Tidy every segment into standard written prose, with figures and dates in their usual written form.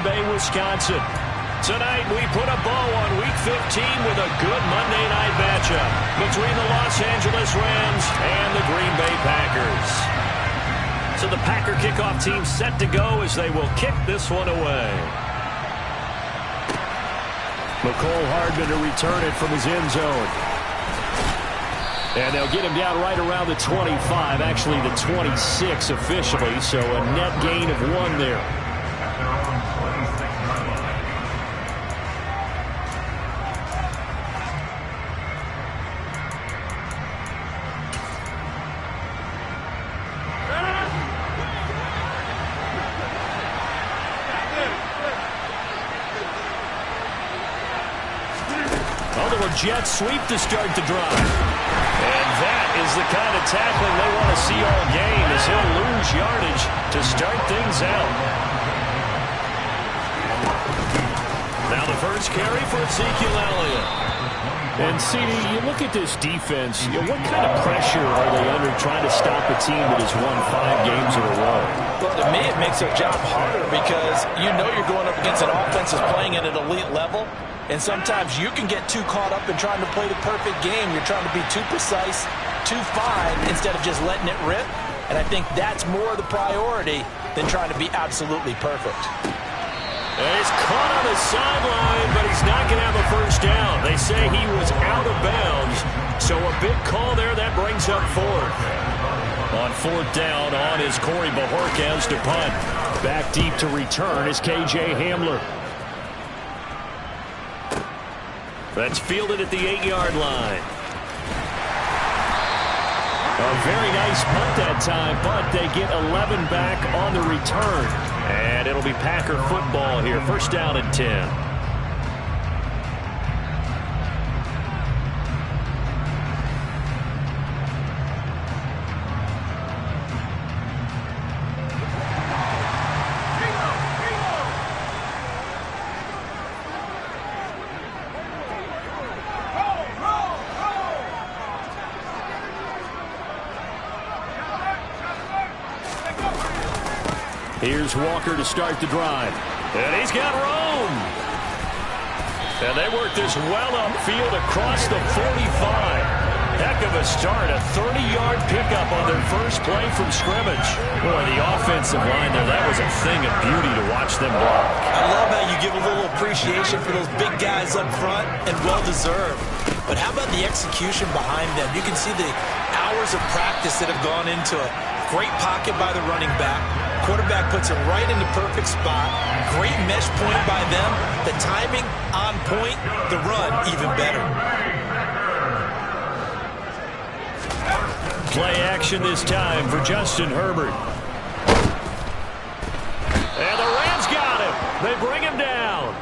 Green Bay, Wisconsin. Tonight, we put a bow on Week 15 with a good Monday night matchup between the Los Angeles Rams and the Green Bay Packers. So the Packer kickoff team set to go as they will kick this one away. McCole Hardman to return it from his end zone. And they'll get him down right around the 25, actually the 26 officially, so a net gain of 1 there. Jets sweep to start the drive. And that is the kind of tackling they want to see all game as he'll lose yardage to start things out. Now the first carry for Ezekiel Elliott. And, CD, you look at this defense, what kind of pressure are they under trying to stop a team that has won 5 games in a row? Well, to me, it makes their job harder because you know you're going up against an offense that's playing at an elite level. And sometimes you can get too caught up in trying to play the perfect game. You're trying to be too precise, too fine, instead of just letting it rip. And I think that's more the priority than trying to be absolutely perfect. And he's caught on the sideline, but he's not going to have a first down. They say he was out of bounds. So a big call there. That brings up 4th. On 4th down, on is Corey Bajorquez to punt. Back deep to return is K.J. Hamler. That's fielded at the 8-yard line. A very nice punt that time, but they get 11 back on the return. And it'll be Packer football here. First down and 10. Here's Walker to start the drive. And he's got room. And they work this well upfield across the 45. Heck of a start. A 30-yard pickup on their first play from scrimmage. Boy, the offensive line there, that was a thing of beauty to watch them block. I love how you give a little appreciation for those big guys up front, and well-deserved. But how about the execution behind them? You can see the hours of practice that have gone into it. Great pocket by the running back. Quarterback puts it right in the perfect spot. Great mesh point by them. The timing on point. The run even better. Play action this time for Justin Herbert. And the Rams got him. They bring him down.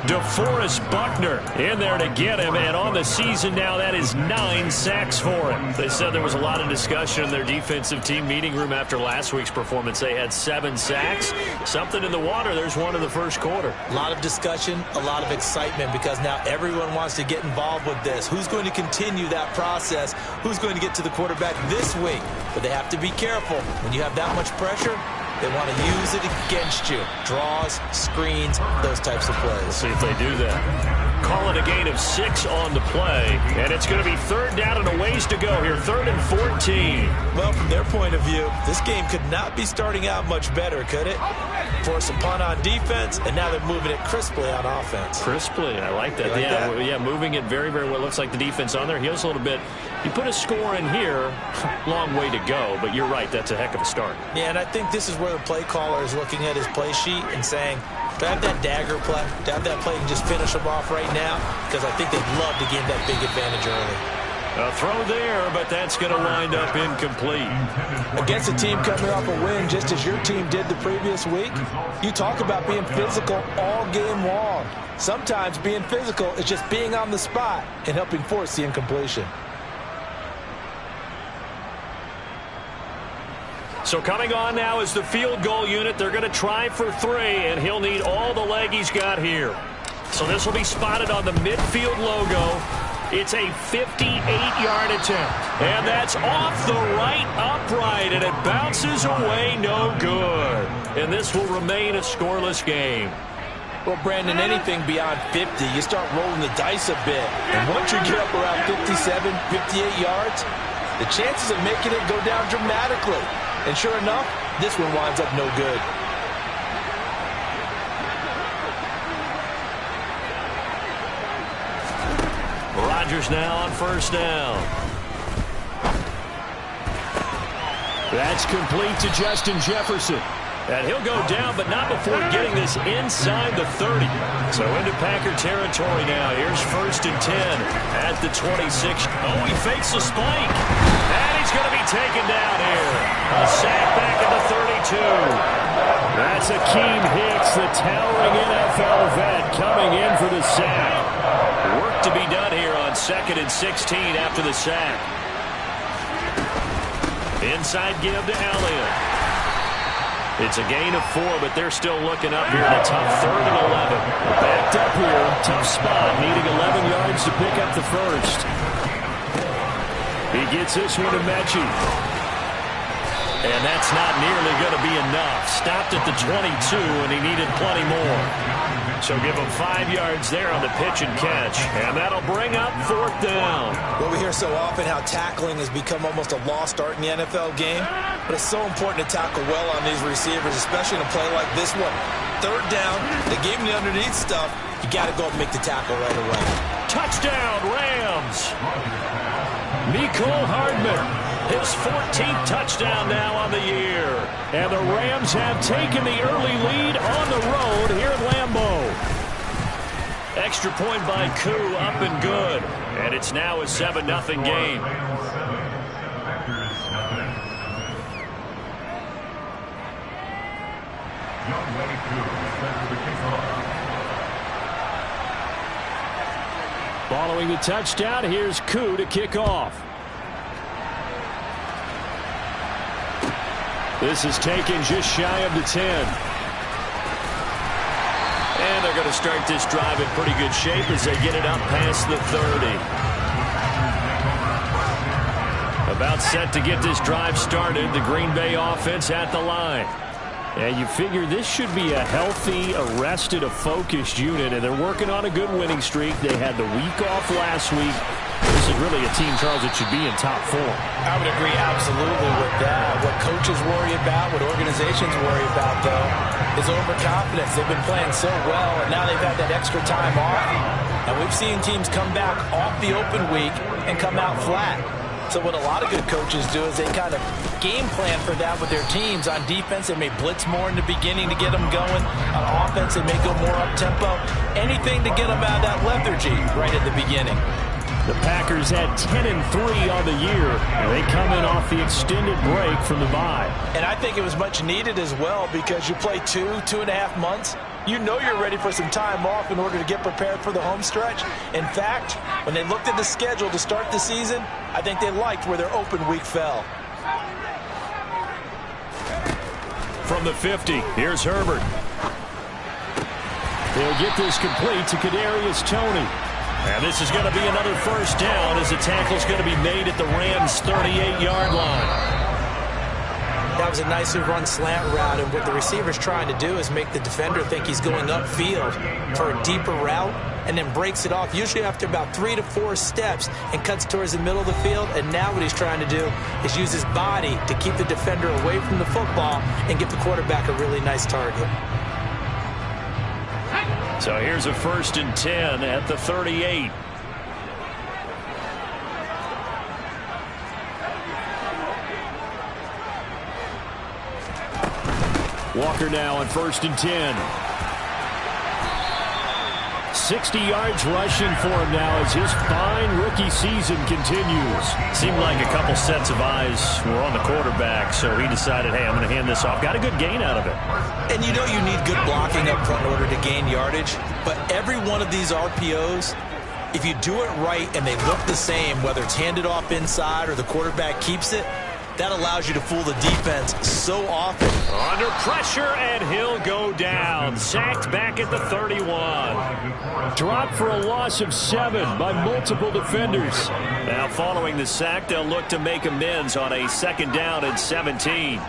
DeForest Buckner in there to get him, and on the season now, that is 9 sacks for him. They said there was a lot of discussion in their defensive team meeting room after last week's performance. They had 7 sacks. Something in the water. There's one in the first quarter. A lot of discussion, a lot of excitement, because now everyone wants to get involved with this. Who's going to continue that process? Who's going to get to the quarterback this week? But they have to be careful. When you have that much pressure, they want to use it against you. Draws, screens, those types of plays. We'll see if they do that. Call it a gain of 6 on the play. And it's going to be 3rd down and a ways to go here. 3rd and 14. Well, from their point of view, this game could not be starting out much better, could it? Force a punt on defense, and now they're moving it crisply on offense. Crisply, I like that. That? Yeah, moving it very, very well. Looks like the defense on there heals a little bit. You put a score in here, long way to go, but you're right, that's a heck of a start. Yeah, and I think this is where the play caller is looking at his play sheet and saying, do I have that dagger play? Do I have that play and just finish them off right now? Because I think they'd love to gain that big advantage early. A throw there, but that's going to wind up incomplete. Against a team coming off a win, just as your team did the previous week, you talk about being physical all game long. Sometimes being physical is just being on the spot and helping force the incompletion. So coming on now is the field goal unit. They're going to try for 3, and he'll need all the leg he's got here. So this will be spotted on the midfield logo. It's a 58-yard attempt. And that's off the right upright, and it bounces away no good. And this will remain a scoreless game. Well, Brandon, anything beyond 50, you start rolling the dice a bit. And once you get up around 57, 58 yards, the chances of making it go down dramatically. And sure enough, this one winds up no good. Rodgers now on first down. That's complete to Justin Jefferson. And he'll go down, but not before getting this inside the 30. So into Packer territory now. Here's first and 10 at the 26. Oh, he fakes the spike. And he's going to be taken down here. A sack back at the 32. That's Akeem Hicks, the towering NFL vet, coming in for the sack. Work to be done here on 2nd and 16 after the sack. Inside give to Elliott. It's a gain of 4, but they're still looking up here in a tough 3rd and 11. Backed up here, tough spot, needing 11 yards to pick up the first. He gets this one to Mechie. And that's not nearly going to be enough. Stopped at the 22, and he needed plenty more. So give him 5 yards there on the pitch and catch. And that'll bring up 4th down. Well, we hear so often how tackling has become almost a lost art in the NFL game. But it's so important to tackle well on these receivers, especially in a play like this one. 3rd down, they gave him the underneath stuff. You got to go and make the tackle right away. Touchdown, Rams. Mecole Hardman, his 14th touchdown now on the year. And the Rams have taken the early lead on the road here at Lambeau. Extra point by Koo, up and good. And it's now a 7-0 game. Following the touchdown, here's Koo to kick off. This is taken just shy of the 10. And they're going to start this drive in pretty good shape as they get it up past the 30. About set to get this drive started. The Green Bay offense at the line. And you figure this should be a healthy, arrested, a focused unit, and they're working on a good winning streak. They had the week off last week. This is really a team, Charles, that should be in top form. I would agree absolutely with that. What coaches worry about, what organizations worry about, though, is overconfidence. They've been playing so well, and now they've had that extra time off. And we've seen teams come back off the open week and come out flat. So what a lot of good coaches do is they kind of game plan for that with their teams. On defense, they may blitz more in the beginning to get them going. On offense, they may go more up-tempo. Anything to get them out of that lethargy right at the beginning. The Packers had 10-3 on the year, and they come in off the extended break from the bye. And I think it was much needed as well because you play 2.5 months. You know you're ready for some time off in order to get prepared for the home stretch. In fact, when they looked at the schedule to start the season, I think they liked where their open week fell. From the 50, here's Herbert. He'll get this complete to Kadarius Toney. And this is going to be another first down as the tackle's going to be made at the Rams' 38-yard line. That was a nicely run slant route, and what the receiver's trying to do is make the defender think he's going upfield for a deeper route and then breaks it off, usually after about 3 to 4 steps, and cuts towards the middle of the field. And now what he's trying to do is use his body to keep the defender away from the football and get the quarterback a really nice target. So here's a 1st and 10 at the 38. Walker now on 1st and 10. 60 yards rushing for him now as his fine rookie season continues. Seemed like a couple sets of eyes were on the quarterback, so he decided, hey, I'm going to hand this off. Got a good gain out of it. And you know you need good blocking up front in order to gain yardage, but every one of these RPOs, if you do it right and they look the same, whether it's handed off inside or the quarterback keeps it, That allows you to fool the defense so often. Under pressure, and he'll go down. Sacked back at the 31. Dropped for a loss of 7 by multiple defenders. Now following the sack, they'll look to make amends on a 2nd down and 17.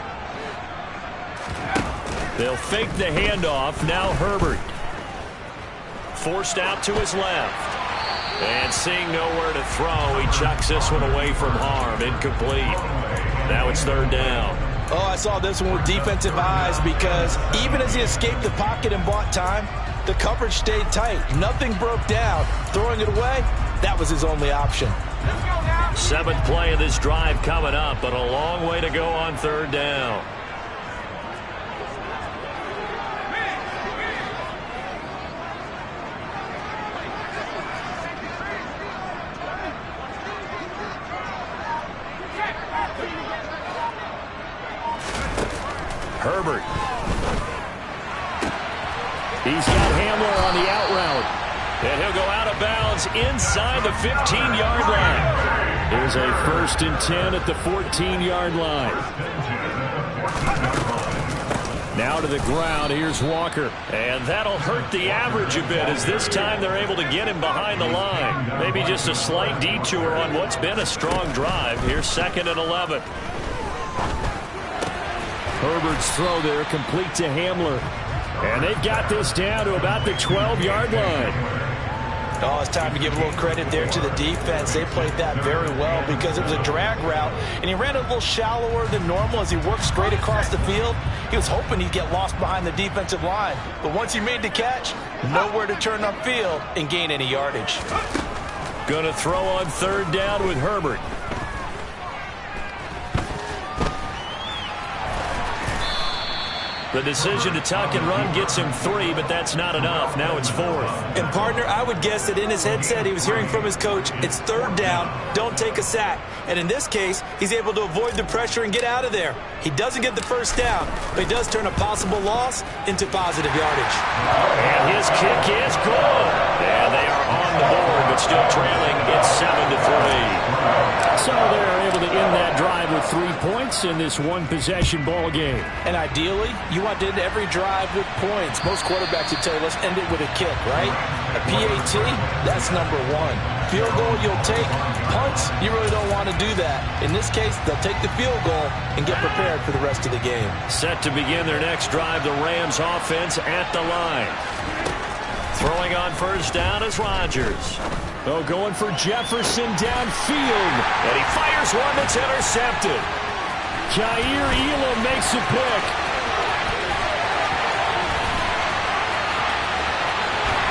They'll fake the handoff. Now Herbert. Forced out to his left. And seeing nowhere to throw, he chucks this one away from harm. Incomplete. Now it's 3rd down. Oh, I saw this one with defensive eyes because even as he escaped the pocket and bought time, the coverage stayed tight. Nothing broke down. Throwing it away, that was his only option. 7th play of this drive coming up, but a long way to go on 3rd down. Herbert. He's got Hamler on the out route. And he'll go out of bounds inside the 15-yard line. Here's a 1st and 10 at the 14-yard line. Now to the ground. Here's Walker. And that'll hurt the average a bit as this time they're able to get him behind the line. Maybe just a slight detour on what's been a strong drive. Here's 2nd and 11. Herbert's throw there complete to Hamler. And they've got this down to about the 12-yard line. Oh, it's time to give a little credit there to the defense. They played that very well because it was a drag route, and he ran a little shallower than normal as he worked straight across the field. He was hoping he'd get lost behind the defensive line. But once he made the catch, nowhere to turn upfield and gain any yardage. Gonna throw on 3rd down with Herbert. The decision to tuck and run gets him 3, but that's not enough. Now it's 4th. And, partner, I would guess that in his headset he was hearing from his coach, it's 3rd down, don't take a sack. And in this case, he's able to avoid the pressure and get out of there. He doesn't get the 1st down, but he does turn a possible loss into positive yardage. And his kick is good. And they are on the board, but still trailing. It's 7-3. So they're able to end that drive with 3 points in this one-possession ball game. And ideally, you want to end every drive with points. Most quarterbacks would tell you, let's end it with a kick, right? A PAT, that's number 1. Field goal you'll take. Punts, you really don't want to do that. In this case, they'll take the field goal and get prepared for the rest of the game. Set to begin their next drive, the Rams offense at the line. Throwing on 1st down is Rodgers. Oh, going for Jefferson downfield. And he fires one that's intercepted. Khalil makes a pick.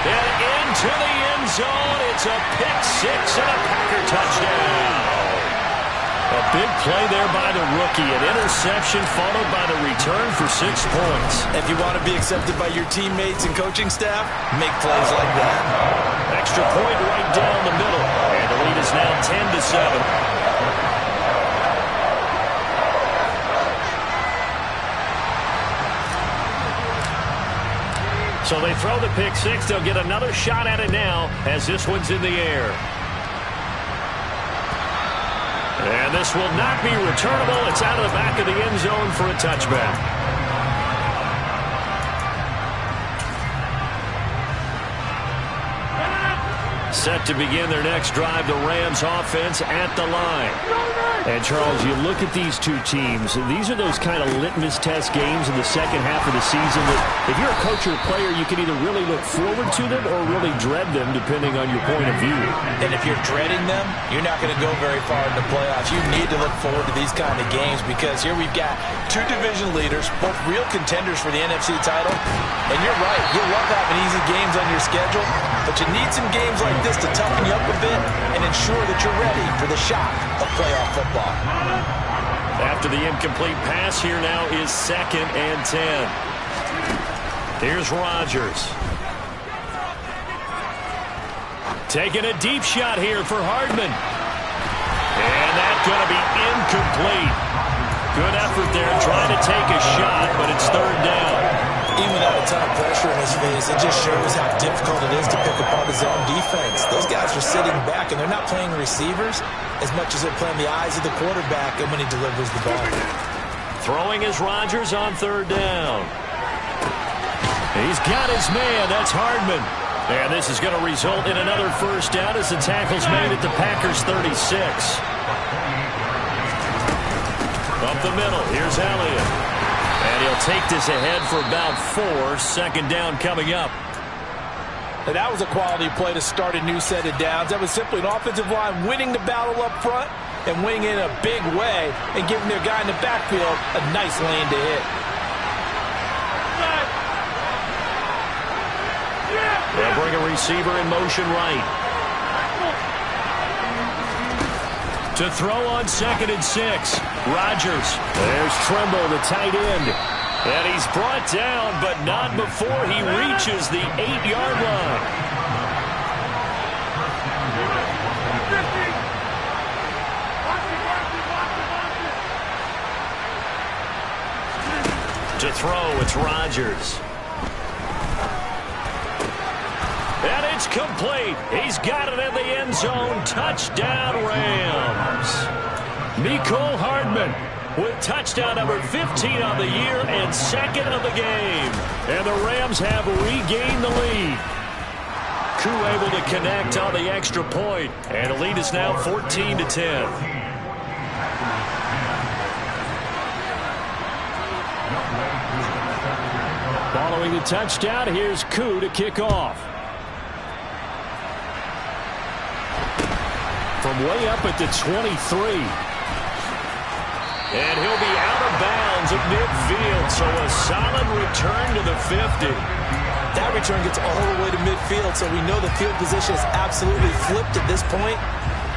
And into the end zone, it's a pick-6 and a Packer touchdown. A big play there by the rookie. An interception followed by the return for 6 points. If you want to be accepted by your teammates and coaching staff, make plays like that. Extra point right down the middle. And the lead is now 10-7. So they throw the pick-6. They'll get another shot at it now as this one's in the air. And this will not be returnable. It's out of the back of the end zone for a touchback. Set to begin their next drive, the Rams offense at the line. And, Charles, you look at these two teams, and these are those kind of litmus test games in the second half of the season that if you're a coach or a player, you can either really look forward to them or really dread them, depending on your point of view. And if you're dreading them, you're not going to go very far in the playoffs. You need to look forward to these kind of games because here we've got 2 division leaders, both real contenders for the NFC title. And you're right, you'll love having easy games on your schedule, but you need some games like this to toughen you up a bit and ensure that you're ready for the shock of playoff football. After the incomplete pass, here now is 2nd and 10. Here's Rodgers. Taking a deep shot here for Hardman. And that's going to be incomplete. Good effort there trying to take a shot, but it's 3rd down. Even without a ton of pressure in his face, it just shows how difficult it is to pick apart his own defense. Those guys are sitting back, and they're not playing receivers as much as they're playing the eyes of the quarterback and when he delivers the ball. Throwing is Rodgers on third down. He's got his man. That's Hardman. And this is going to result in another first down as the tackle's made at the Packers' 36. Up the middle, here's Elliott. And he'll take this ahead for about 4. Second down coming up. And that was a quality play to start a new set of downs. That was simply an offensive line winning the battle up front and winning in a big way and giving their guy in the backfield a nice lane to hit. They'll bring a receiver in motion right. To throw on 2nd and 6. Rodgers. There's Trimble, the tight end. And he's brought down, but not before he reaches the 8-yard line. To throw, it's Rodgers. And it's complete. He's got it in the end zone. Touchdown, Rams. Mecole Hardman with touchdown number 15 on the year and 2nd of the game. And the Rams have regained the lead. Koo able to connect on the extra point. And the lead is now 14-10. Following the touchdown, here's Koo to kick off. From way up at the 23. And he'll be out of bounds at midfield, so a solid return to the 50. That return gets all the way to midfield, so we know the field position is absolutely flipped at this point.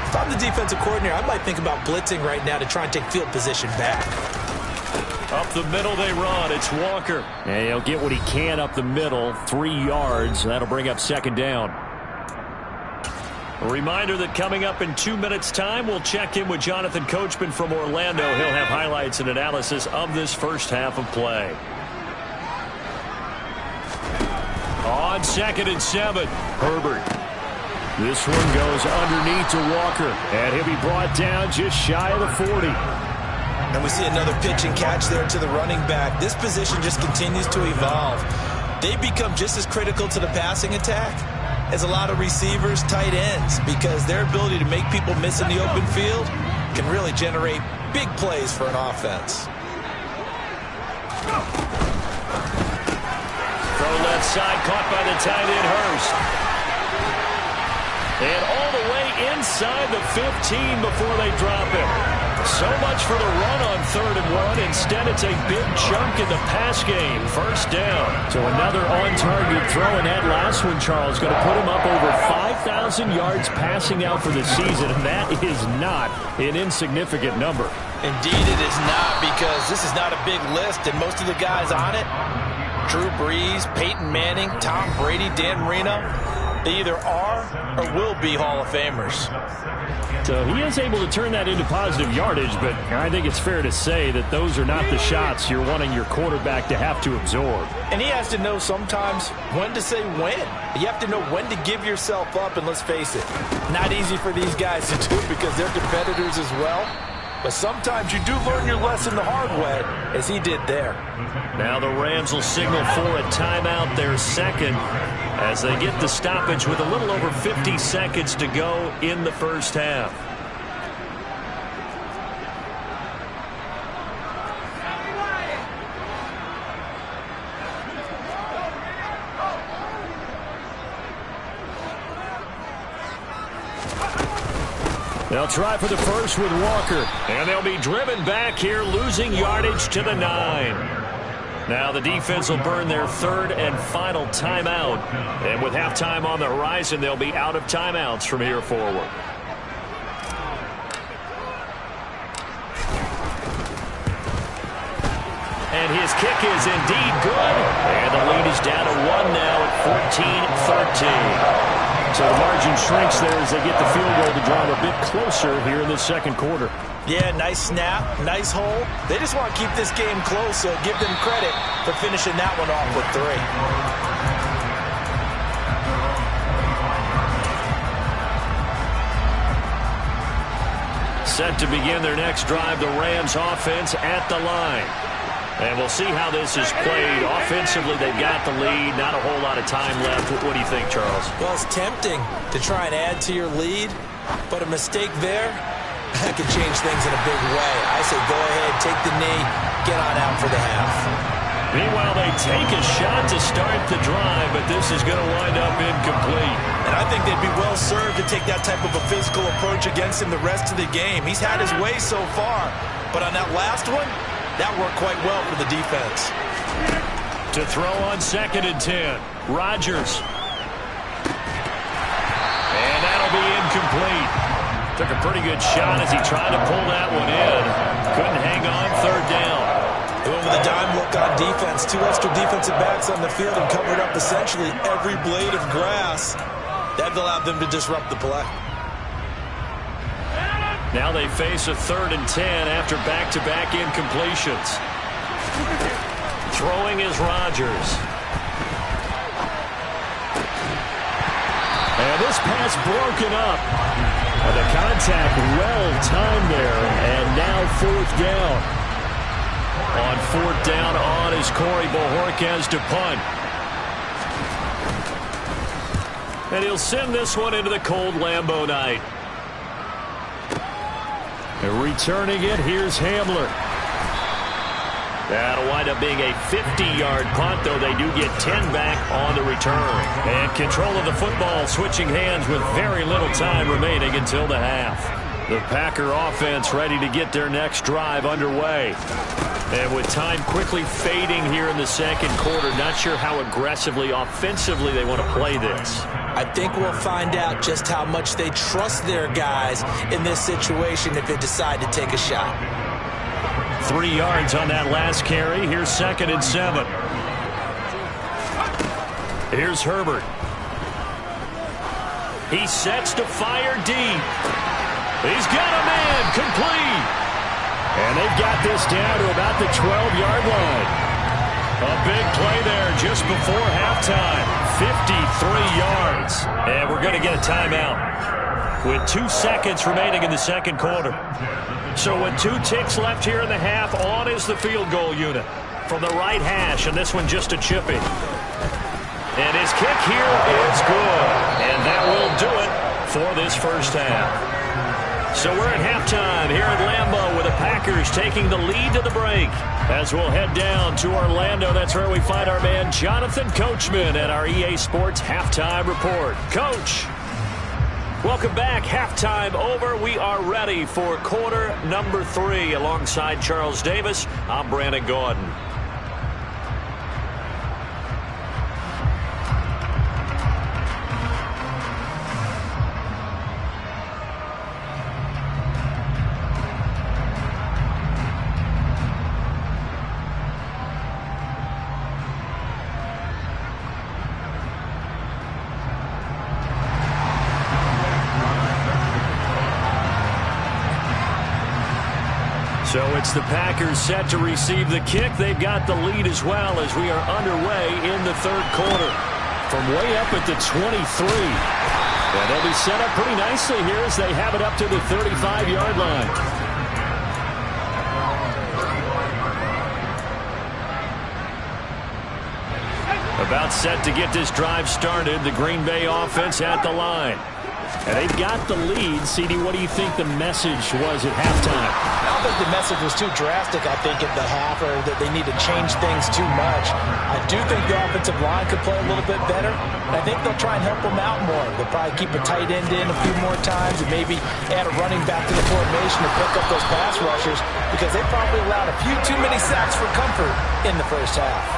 If I'm the defensive coordinator, I might think about blitzing right now to try and take field position back. Up the middle they run. It's Walker. And he'll get what he can up the middle. 3 yards. That'll bring up 2nd down. A reminder that coming up in 2 minutes' time, we'll check in with Jonathan Coachman from Orlando. He'll have highlights and analysis of this first half of play. On 2nd and 7, Herbert. This one goes underneath to Walker, and he'll be brought down just shy of the 40. And we see another pitch and catch there to the running back. This position just continues to evolve. They become just as critical to the passing attack as a lot of receivers, tight ends, because their ability to make people miss in the open field can really generate big plays for an offense. Throw left side, caught by the tight end, Hurst. And all the way inside the 15 before they drop it. So much for the run on 3rd and 1. Instead, it's a big chunk in the pass game. First down. So another on-target throw, and that last one, Charles, going to put him up over 5,000 yards passing out for the season, and that is not an insignificant number. Indeed it is not, because this is not a big list, and most of the guys on it, Drew Brees, Peyton Manning, Tom Brady, Dan Marino, they either are or will be Hall of Famers. So he is able to turn that into positive yardage, but I think it's fair to say that those are not the shots you're wanting your quarterback to have to absorb. And he has to know sometimes when to say when. You have to know when to give yourself up, and let's face it, not easy for these guys to do because they're competitors as well. But sometimes you do learn your lesson the hard way, as he did there. Now the Rams will signal for a timeout, their 2nd, as they get the stoppage with a little over 50 seconds to go in the first half. They'll try for the first with Walker. And they'll be driven back here, losing yardage to the 9. Now the defense will burn their 3rd and final timeout. And with halftime on the horizon, they'll be out of timeouts from here forward. And his kick is indeed good. And the lead is down to 1 now at 14-13. So the margin shrinks there as they get the field goal to draw them a bit closer here in the second quarter. Yeah, nice snap, nice hole. They just want to keep this game close, so give them credit for finishing that one off with 3. Set to begin their next drive, the Rams offense at the line. And we'll see how this is played. Offensively, they've got the lead. Not a whole lot of time left. What do you think, Charles? Well, it's tempting to try and add to your lead, but a mistake there, that could change things in a big way. I say go ahead, take the knee, get on out for the half. Meanwhile, they take a shot to start the drive, but this is going to wind up incomplete. And I think they'd be well served to take that type of a physical approach against him the rest of the game. He's had his way so far, but on that last one, that worked quite well for the defense. To throw on 2nd and 10, Rodgers. And that'll be incomplete. Took a pretty good shot as he tried to pull that one in. Couldn't hang on 3rd down. They went with a dime look on defense. 2 extra defensive backs on the field and covered up essentially every blade of grass. That allowed them to disrupt the play. Now they face a 3rd and 10 after back-to-back incompletions. Throwing is Rodgers. And this pass broken up. And the contact well-timed there. And now 4th down. On 4th down on is Corey Bojorquez to punt. And he'll send this one into the cold Lambeau night. And returning it, here's Hamler. That'll wind up being a 50-yard punt, though they do get 10 back on the return. And control of the football switching hands with very little time remaining until the half. The Packer offense ready to get their next drive underway. And with time quickly fading here in the second quarter, not sure how aggressively, offensively they want to play this. I think we'll find out just how much they trust their guys in this situation if they decide to take a shot. 3 yards on that last carry. Here's 2nd and 7. Here's Herbert. He sets to fire deep. He's got a man complete. And they've got this down to about the 12-yard line. A big play there just before halftime. 53 yards. And we're going to get a timeout with 2 seconds remaining in the second quarter. So with 2 ticks left here in the half, on is the field goal unit from the right hash, and this one just a chippy. And his kick here is good. And that will do it for this first half. So we're at halftime here at Lambeau with the Packers taking the lead to the break. As we'll head down to Orlando, that's where we find our man Jonathan Coachman at our EA Sports Halftime Report. Coach, welcome back. Halftime over. We are ready for quarter number 3 alongside Charles Davis. I'm Brandon Gordon. So it's the Packers set to receive the kick. They've got the lead as well as we are underway in the third quarter. From way up at the 23. And they'll be set up pretty nicely here as they have it up to the 35-yard line. About set to get this drive started. The Green Bay offense at the line. And they've got the lead. CD, what do you think the message was at halftime? I don't think the message was too drastic, I think, at the half, or that they need to change things too much. I do think the offensive line could play a little bit better. I think they'll try and help them out more. They'll probably keep a tight end in a few more times and maybe add a running back to the formation to pick up those pass rushers, because they probably allowed a few too many sacks for comfort in the first half.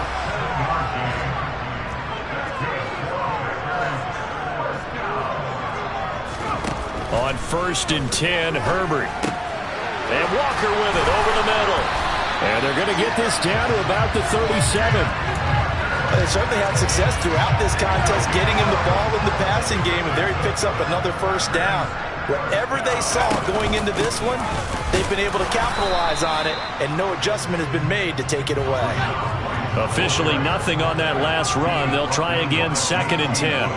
On 1st and 10, Herbert. And Walker with it over the middle. And they're going to get this down to about the 37. They certainly had success throughout this contest, getting him the ball in the passing game, and there he picks up another first down. Whatever they saw going into this one, they've been able to capitalize on it, and no adjustment has been made to take it away. Officially nothing on that last run. They'll try again, 2nd and 10.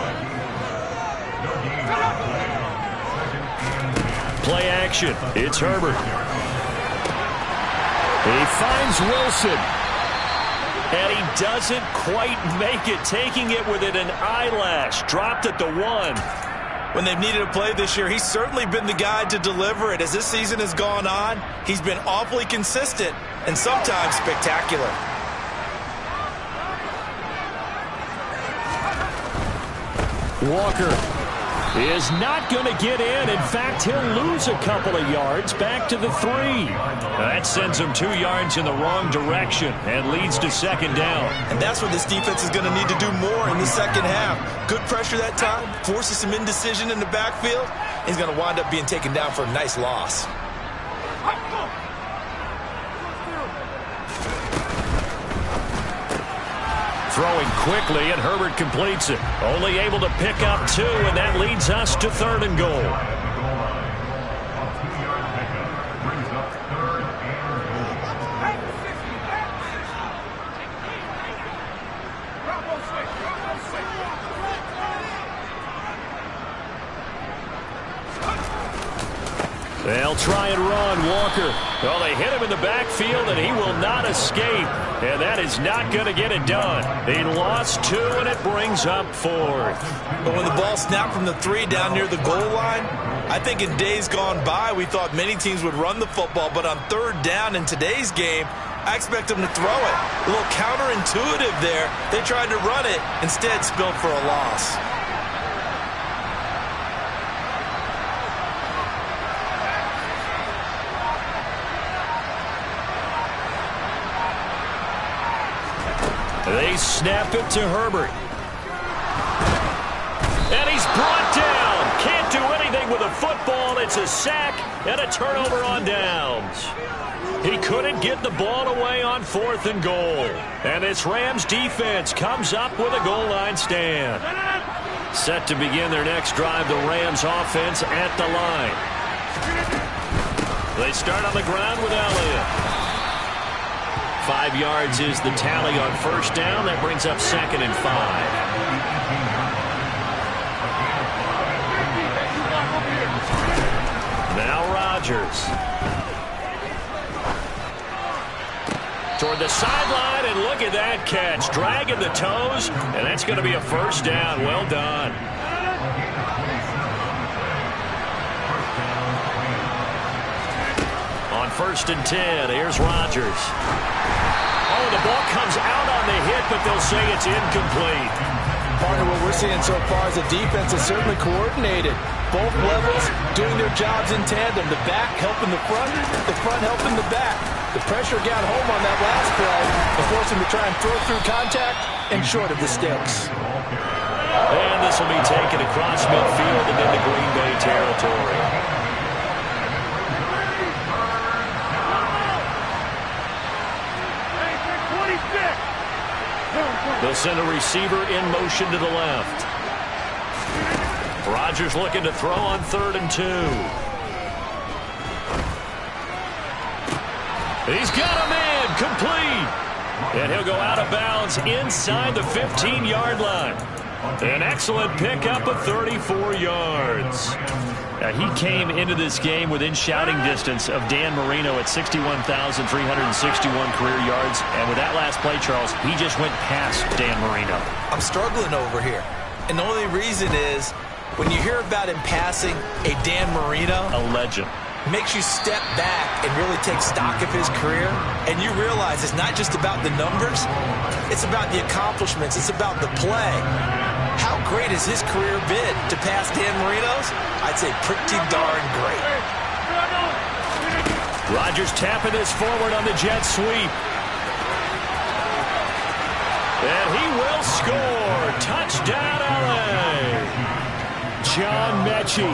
Play action. It's Herbert. He finds Wilson. And he doesn't quite make it, taking it within an eyelash. Dropped at the 1. When they've needed a play this year, he's certainly been the guy to deliver it. As this season has gone on, he's been awfully consistent and sometimes spectacular. Walker is not going to get in. In fact, he'll lose a couple of yards back to the 3. That sends him 2 yards in the wrong direction and leads to 2nd down. And that's what this defense is going to need to do more in the second half. Good pressure that time, forces some indecision in the backfield. He's going to wind up being taken down for a nice loss. Throwing quickly, and Herbert completes it. Only able to pick up 2, and that leads us to 3rd and goal. They'll try and run. Walker. Well, they hit him in the backfield, and he will not escape. And that is not going to get it done. He lost 2, and it brings up 4th. But when the ball snapped from the 3 down near the goal line, I think in days gone by, we thought many teams would run the football. But on 3rd down in today's game, I expect them to throw it. A little counterintuitive there. They tried to run it, instead spilled for a loss. They snap it to Herbert. And he's brought down. Can't do anything with a football. It's a sack and a turnover on downs. He couldn't get the ball away on 4th and goal. And this Rams defense comes up with a goal line stand. Set to begin their next drive, the Rams offense at the line. They start on the ground with Elliott. 5 yards is the tally on 1st down. That brings up 2nd and 5. Now Rodgers. Toward the sideline, and look at that catch. Dragging the toes, and that's going to be a 1st down. Well done. On 1st and 10, here's Rodgers. Oh, the ball comes out on the hit, but they'll say it's incomplete. Partner, what we're seeing so far is the defense is certainly coordinated. Both levels doing their jobs in tandem. The back helping the front helping the back. The pressure got home on that last play and forced him to try and throw through contact and short of the sticks. And this will be taken across midfield and into Green Bay territory. They'll send a receiver in motion to the left. Rodgers looking to throw on 3rd and 2. He's got a man complete. And he'll go out of bounds inside the 15-yard line. An excellent pickup of 34 yards. Now, he came into this game within shouting distance of Dan Marino at 61,361 career yards. And with that last play, Charles, he just went past Dan Marino. I'm struggling over here. And the only reason is when you hear about him passing a Dan Marino, a legend, makes you step back and really take stock of his career. And you realize it's not just about the numbers. It's about the accomplishments. It's about the play. How great has his career been? To pass Dan Marino's? I'd say pretty darn great. Rodgers tapping this forward on the jet sweep. And he will score. Touchdown, LA. John Mechie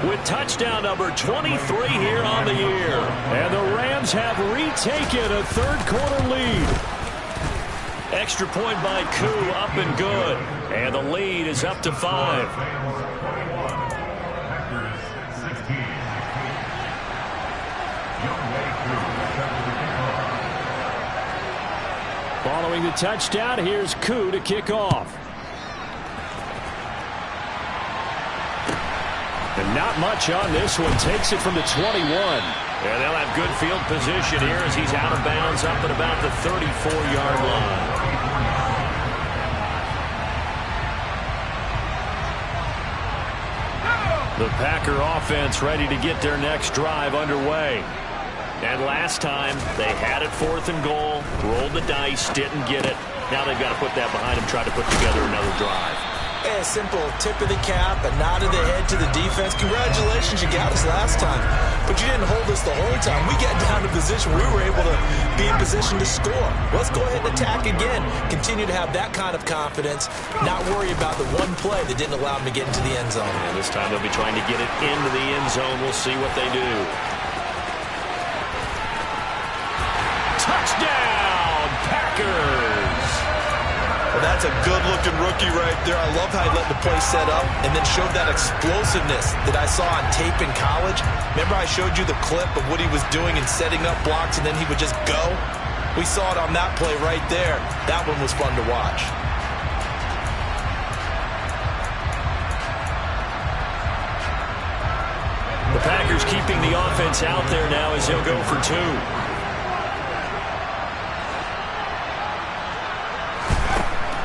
with touchdown number 23 here on the year. And the Rams have retaken a third-quarter lead. Extra point by Koo, up and good. And the lead is up to 5. Following the touchdown, here's Koo to kick off. And not much on this one. Takes it from the 21. And they'll have good field position here as he's out of bounds up at about the 34-yard line. The Packer offense ready to get their next drive underway. And last time, they had it 4th and goal, rolled the dice, didn't get it. Now they've got to put that behind them, try to put together another drive. A simple tip of the cap, a nod of the head to the defense. Congratulations, you got us last time. But you didn't hold us the whole time. We got down to position. We were able to be in position to score. Let's go ahead and attack again. Continue to have that kind of confidence. Not worry about the one play that didn't allow them to get into the end zone. And this time they'll be trying to get it into the end zone. We'll see what they do. Touchdown, Packers! Well, that's a good-looking rookie right there. I love how he let the play set up and then showed that explosiveness that I saw on tape in college. Remember I showed you the clip of what he was doing and setting up blocks, and then he would just go? We saw it on that play right there. That one was fun to watch. The Packers keeping the offense out there now as they'll go for 2.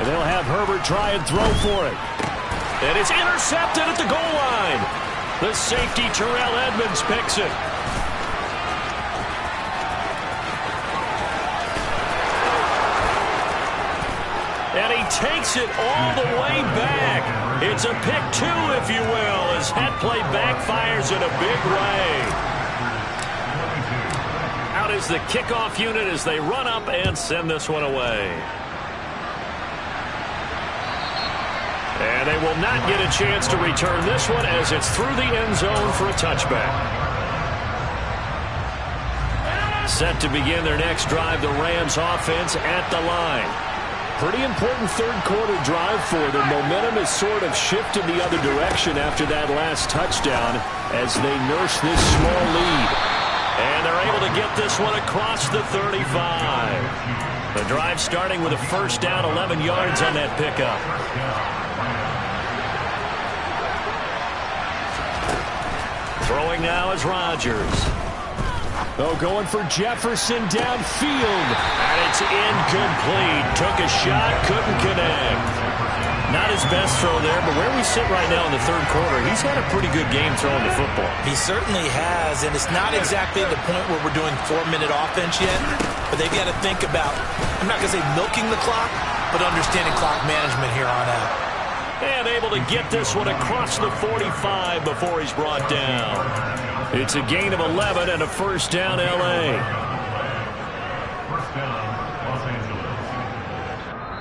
And they'll have Herbert try and throw for it. And it's intercepted at the goal line. The safety, Terrell Edmonds, picks it. And he takes it all the way back. It's a pick 2, if you will, as that play backfires in a big way. Out is the kickoff unit as they run up and send this one away. And they will not get a chance to return this one as it's through the end zone for a touchback. Set to begin their next drive, the Rams offense at the line. Pretty important third-quarter drive for them. Momentum has sort of shifted the other direction after that last touchdown as they nurse this small lead. And they're able to get this one across the 35. The drive starting with a first down, 11 yards on that pickup. Throwing now is Rodgers. Oh, going for Jefferson downfield. And it's incomplete. Took a shot, couldn't connect. Not his best throw there, but where we sit right now in the third quarter, he's had a pretty good game throwing the football. He certainly has, and it's not exactly the point where we're doing 4-minute offense yet, but they've got to think about, I'm not going to say milking the clock, but understanding clock management here on out. And able to get this one across the 45 before he's brought down. It's a gain of 11 and a first down, L.A.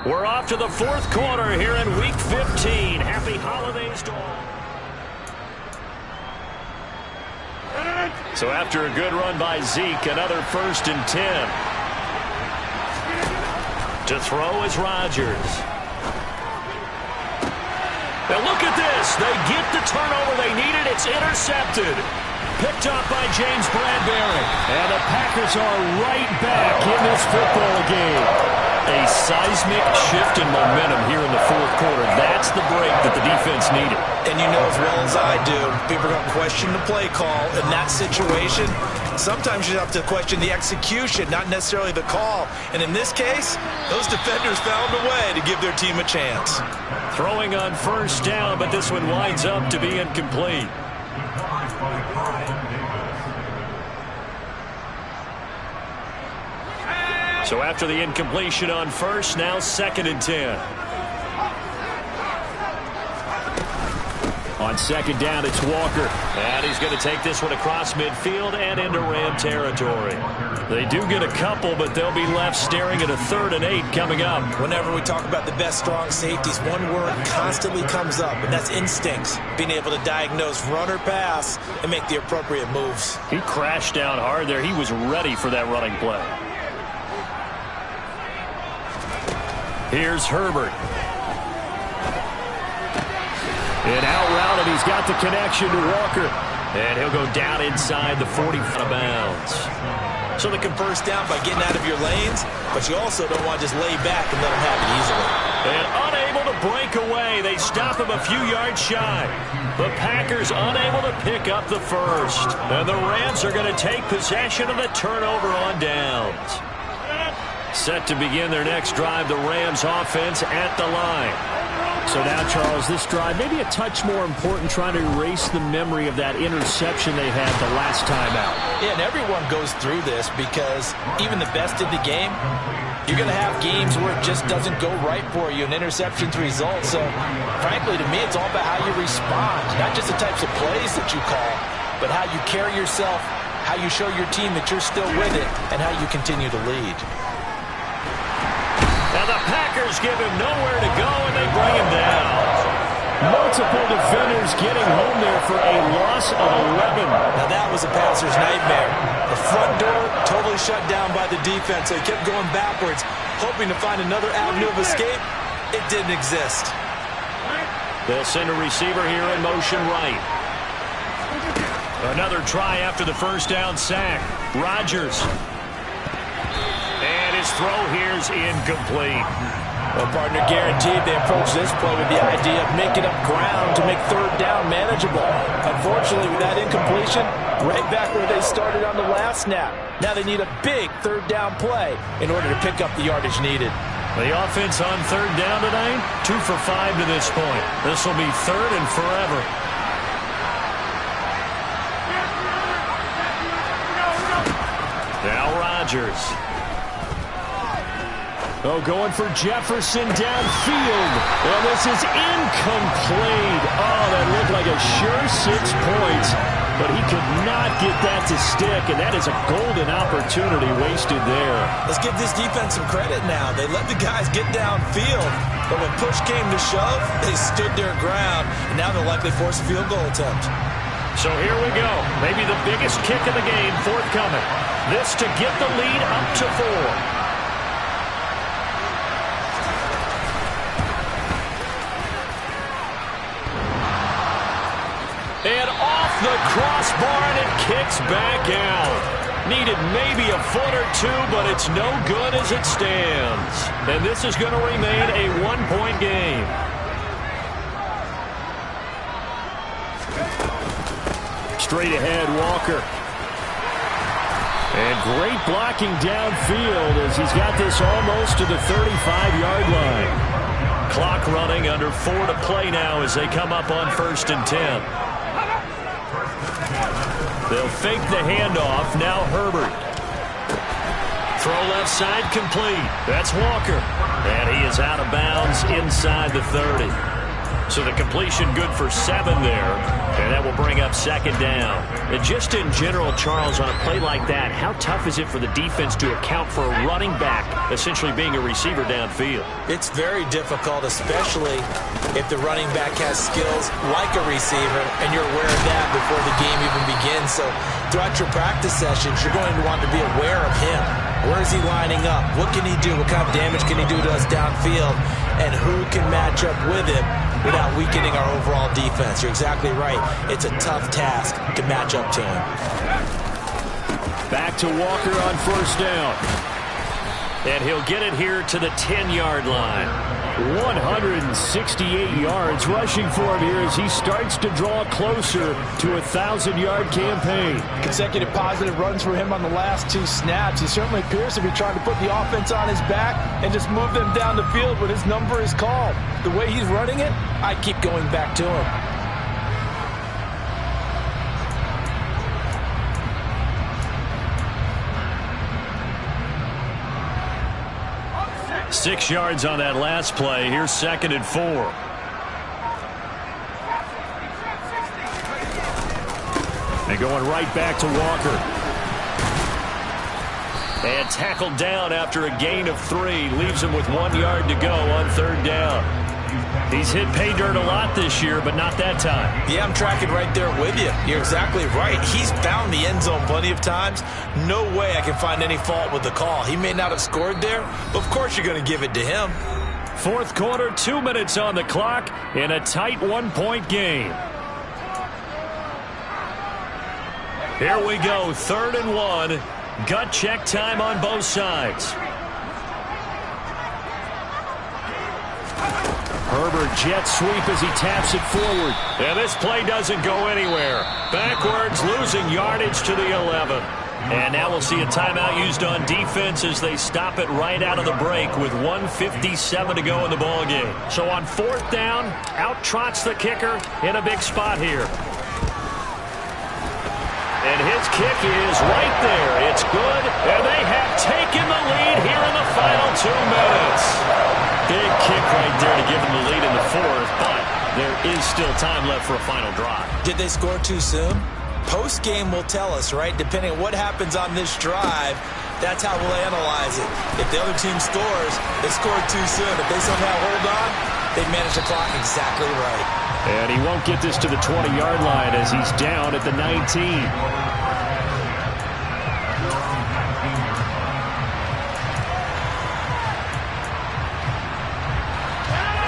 We're off to the fourth quarter here in Week 15. Happy holidays to all. So after a good run by Zeke, another 1st and 10. To throw is Rodgers. Now look at this. They get the turnover they needed. It's intercepted. Picked up by James Bradbury. And the Packers are right back in this football game. A seismic shift in momentum here in the fourth quarter. That's the break that the defense needed. And you know as well as I do, people are going to question the play call in that situation. Sometimes you have to question the execution, not necessarily the call. And in this case, those defenders found a way to give their team a chance. Throwing on first down, but this one winds up to be incomplete. So after the incompletion on first, now 2nd and 10. On 2nd down, it's Walker. And he's going to take this one across midfield and into Ram territory. They do get a couple, but they'll be left staring at a 3rd and 8 coming up. Whenever we talk about the best strong safeties, one word constantly comes up, and that's instincts. Being able to diagnose run or pass and make the appropriate moves. He crashed down hard there. He was ready for that running play. Here's Herbert. And out route, and he's got the connection to Walker. And he'll go down inside the 40 out of bounds. So they can first down by getting out of your lanes, but you also don't want to just lay back and let them have it easily. And unable to break away. They stop him a few yards shy. The Packers unable to pick up the first. And the Rams are going to take possession of the turnover on downs. Set to begin their next drive, the Rams offense at the line. So now, Charles, this drive maybe a touch more important, trying to erase the memory of that interception they had the last time out. Yeah, and everyone goes through this because even the best in the game, you're going to have games where it just doesn't go right for you, and interceptions result. So, frankly, to me, it's all about how you respond, not just the types of plays that you call, but how you carry yourself, how you show your team that you're still with it, and how you continue to lead. Now the Packers give him nowhere to go, and they bring him down. Multiple defenders getting home there for a loss of 11. Now that was a passer's nightmare. The front door totally shut down by the defense, so he kept going backwards, hoping to find another avenue of escape. It didn't exist. They'll send a receiver here in motion right. Another try after the first down sack. Rodgers. And his throw here is incomplete. Well, partner, guaranteed they approach this play with the idea of making up ground to make third down manageable. Unfortunately, with that incompletion, right back where they started on the last snap. Now they need a big third down play in order to pick up the yardage needed. The offense on third down tonight, 2 for 5 to this point. This will be third and forever. Now Rodgers. Oh, going for Jefferson downfield. And this is incomplete. Oh, that looked like a sure 6 points. But he could not get that to stick, and that is a golden opportunity wasted there. Let's give this defense some credit now. They let the guys get downfield, but when push came to shove, they stood their ground, and now they'll likely force a field goal attempt. So here we go. Maybe the biggest kick of the game forthcoming. This to get the lead up to 4. And off the crossbar, and it kicks back out. Needed maybe a foot or two, but it's no good as it stands. And this is going to remain a 1-point game. Straight ahead, Walker. And great blocking downfield as he's got this almost to the 35-yard line. Clock running, under 4 to play now as they come up on 1st and 10. They'll fake the handoff. Now Herbert. Throw left side complete. That's Walker. And he is out of bounds inside the 30. So the completion good for 7 there. And that will bring up 2nd down. And just in general, Charles, on a play like that, how tough is it for the defense to account for a running back essentially being a receiver downfield? It's very difficult, especially if the running back has skills like a receiver, and you're aware of that before the game even begins. So throughout your practice sessions, you're going to want to be aware of him. Where is he lining up? What can he do? What kind of damage can he do to us downfield? And who can match up with him without weakening our overall defense? You're exactly right. It's a tough task to match up to him. Back to Walker on 1st down. And he'll get it here to the 10-yard line. 168 yards rushing for him here as he starts to draw closer to a 1,000-yard campaign. Consecutive positive runs for him on the last 2 snaps. He certainly appears to be trying to put the offense on his back and just move them down the field when his number is called. The way he's running it, I keep going back to him. 6 yards on that last play. Here's 2nd and 4. And going right back to Walker. And tackled down after a gain of 3. Leaves him with 1 yard to go on 3rd down. He's hit pay dirt a lot this year, but not that time. Yeah, I'm tracking right there with you. You're exactly right. He's found the end zone plenty of times. No way I can find any fault with the call. He may not have scored there, but of course you're going to give it to him. Fourth quarter, 2 minutes on the clock in a tight one-point game. Here we go, 3rd and 1. Gut check time on both sides. Herbert jet sweep as he taps it forward. And this play doesn't go anywhere. Backwards, losing yardage to the 11. And now we'll see a timeout used on defense as they stop it right out of the break with 1:57 to go in the ballgame. So on 4th down, out trots the kicker in a big spot here. And his kick is right there. It's good, and they have taken the lead here in the final 2 minutes. Big kick right there to give them the lead in the 4th, but there is still time left for a final drive. Did they score too soon? Post-game will tell us, right? Depending on what happens on this drive, that's how we'll analyze it. If the other team scores, they scored too soon. If they somehow hold on, they manage the clock exactly right. And he won't get this to the 20-yard line as he's down at the 19.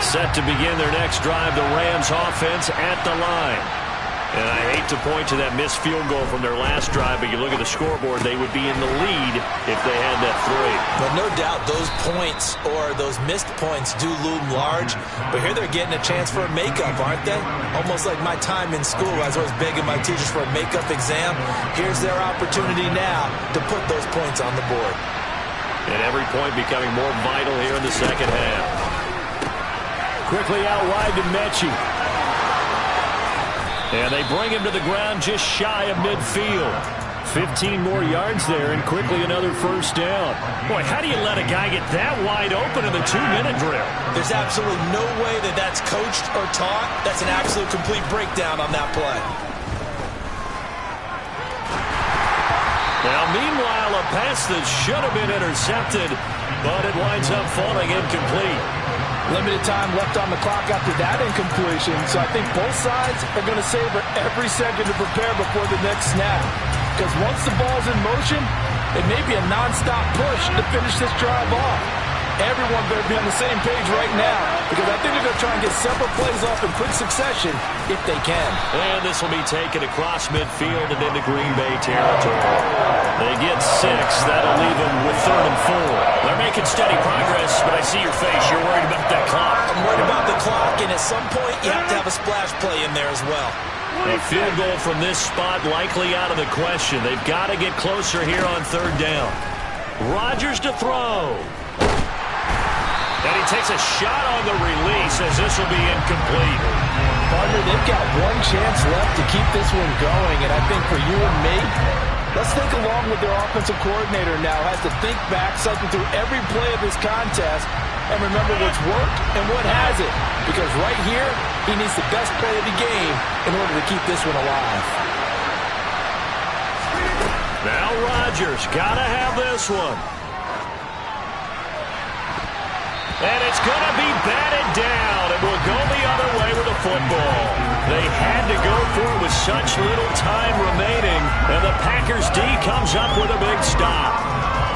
Set to begin their next drive, the Rams offense at the line. And I hate to point to that missed field goal from their last drive, but you look at the scoreboard, they would be in the lead if they had that 3. But no doubt those points or those missed points do loom large. But here they're getting a chance for a makeup, aren't they? Almost like my time in school. I was always begging my teachers for a makeup exam. Here's their opportunity now to put those points on the board. And every point becoming more vital here in the second half. Quickly out wide to Mechie. And they bring him to the ground just shy of midfield. 15 more yards there, and quickly another first down. Boy, how do you let a guy get that wide open in the 2-minute drill? There's absolutely no way that that's coached or taught. That's an absolute complete breakdown on that play. Now, meanwhile, a pass that should have been intercepted, but it winds up falling incomplete. Limited time left on the clock after that incompletion, so I think both sides are going to savor every second to prepare before the next snap. Because once the ball's in motion, it may be a nonstop push to finish this drive off. Everyone better be on the same page right now, because I think they're going to try and get several plays off in quick succession if they can. And this will be taken across midfield and into Green Bay territory. They get 6. That'll leave them with 3rd and 4. They're making steady progress, but I see your face. You're worried about that clock. I'm worried about the clock, and at some point, you have to have a splash play in there as well. A field goal from this spot likely out of the question. They've got to get closer here on 3rd down. Rodgers to throw. And he takes a shot on the release as this will be incomplete. Partner, they've got one chance left to keep this one going, and I think for you and me, let's think along with their offensive coordinator now. Has to think back, cycle through every play of this contest, and remember what's worked and what hasn't. Because right here, he needs the best play of the game in order to keep this one alive. Now Rodgers got to have this one. And it's going to be batted down. It will go the other way with the football. They had to go for it with such little time remaining. And the Packers D comes up with a big stop.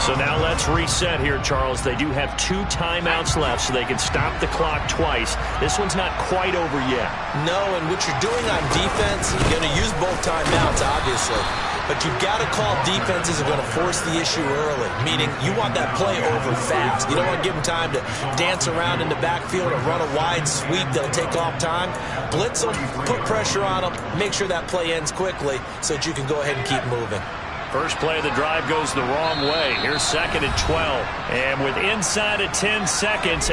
So now let's reset here, Charles. They do have 2 timeouts left, so they can stop the clock twice. This one's not quite over yet. No, and what you're doing on defense, you're going to use both timeouts, obviously. But you've got to call defenses are going to force the issue early, meaning you want that play over fast. You don't want to give them time to dance around in the backfield or run a wide sweep that'll take off time. Blitz them, put pressure on them, make sure that play ends quickly so that you can go ahead and keep moving. First play of the drive goes the wrong way. Here's 2nd and 12. And with inside of 10 seconds,